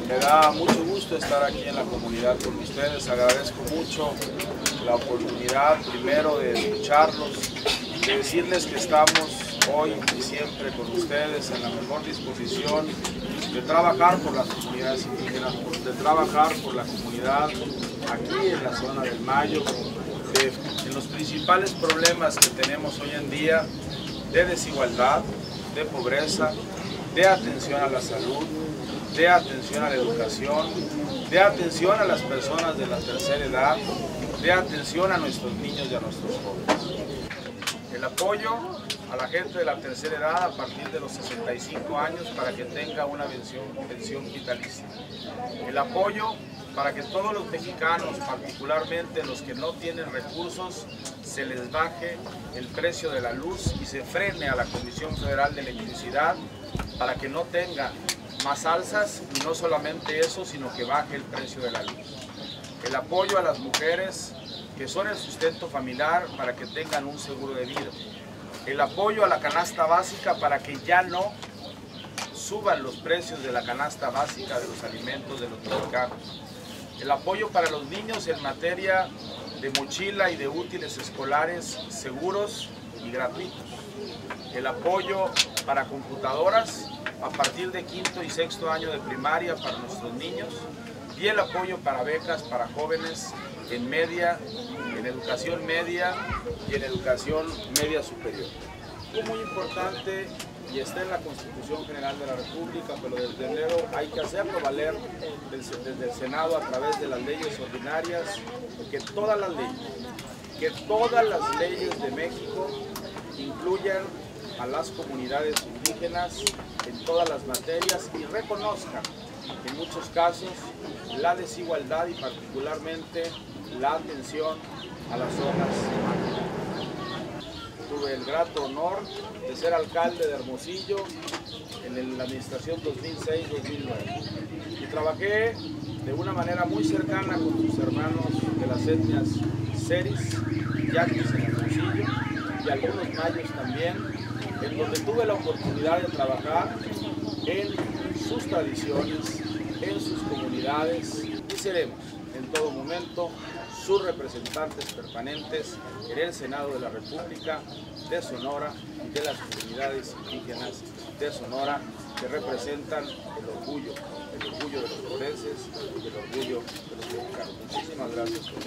Me da mucho gusto estar aquí en la comunidad con ustedes. Agradezco mucho la oportunidad, primero, de escucharlos, de decirles que estamos hoy y siempre con ustedes en la mejor disposición de trabajar por las comunidades indígenas, de trabajar por la comunidad aquí en la zona del Mayo, en los principales problemas que tenemos hoy en día de desigualdad, de pobreza, de atención a la salud, de atención a la educación, de atención a las personas de la tercera edad, de atención a nuestros niños y a nuestros jóvenes. El apoyo a la gente de la tercera edad a partir de los 65 años para que tenga una pensión vitalicia. El apoyo para que todos los mexicanos, particularmente los que no tienen recursos, se les baje el precio de la luz y se frene a la Comisión Federal de Electricidad para que no tenga más alzas, y no solamente eso, sino que baje el precio de la luz. El apoyo a las mujeres que son el sustento familiar para que tengan un seguro de vida. El apoyo a la canasta básica para que ya no suban los precios de la canasta básica de los alimentos de los mexicanos. El apoyo para los niños en materia de mochila y de útiles escolares seguros y gratuitos. El apoyo para computadoras a partir de quinto y sexto año de primaria para nuestros niños, y el apoyo para becas para jóvenes en educación media y en educación media superior. Es muy importante, y está en la Constitución General de la República, pero desde enero hay que hacerlo valer desde el Senado a través de las leyes ordinarias, que todas las leyes de México incluyan a las comunidades indígenas en todas las materias y reconozcan en muchos casos la desigualdad y particularmente la atención a las zonas marginales. Tuve el grato honor de ser alcalde de Hermosillo en la administración 2006-2009 y trabajé de una manera muy cercana con sus hermanos de las etnias Seris, Yaquis en Hermosillo y algunos mayos también, en donde tuve la oportunidad de trabajar en sus tradiciones, en sus comunidades, y seremos en todo momento sus representantes permanentes en el Senado de la República de Sonora y de las comunidades indígenas de Sonora, que representan el orgullo de los forenses y el orgullo de los mexicanos. Muchísimas gracias por